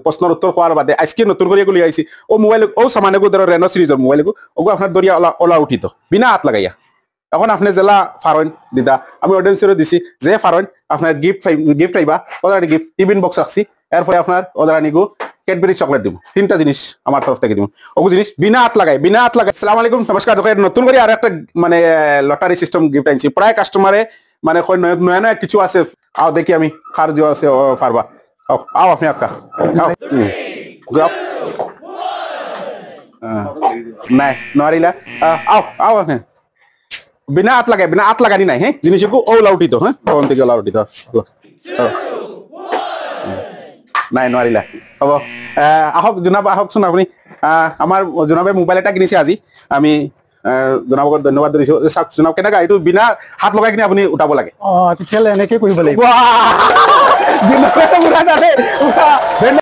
প্রশ্নের উত্তর হওয়ার বাদে আজকে নতুন করে এগুলি আইছি ও মোবাইল ও সামান্য ধরো রেনো সিরিজের মোবাইল ওগো আপনার দরিয়া ওলা উঠিত বিনা হাত লাগাইয়া এখন আপনি জেলা ফারইন দিদা আমি অডিয়েন্সেরও দিছি যে ফারইন আপনার গিফট আইবা ওদের গিফট টিফিন বক্স রাখছি এরপরে আপনার ওদের আনিগো ক্যাডবেরি চকলেট দিব তিনটা জিনিস আমার তরফ থেকে দিব ওগো জিনিস বিনা হাত লাগাই আসসালামু আলাইকুম নমস্কার দোকান নতুন করে আর একটা মানে লটারি সিস্টেম গিফট আনছি প্রায় কাস্টমারে মানে নয়া নয়া কিছু আছে আও দেখি আমি খার যে আছে পারবা আও আপনি আপকা নাই নোৱাৰিলা আও আও আপনি বিনা হাত লাগানি নাই হ্যাঁ জিনিসকু ও লাউটি তো হ্যাঁ কোন থেকে লাউটি তো নাই নোৱাৰিলা হ'ব আহক জনাব আহকচোন আপুনি আমাৰ জনাবে মোবাইল এটা কিনিছে আজি আমি জনাবক ধন্যবাদ দিছো চাওক জনাব কেনেকা এইটো বিনা হাত লগাই কিনে আপুনি উঠাব লাগে তেতিয়াহ'লে এনেকে কৰিব লাগিব বিনা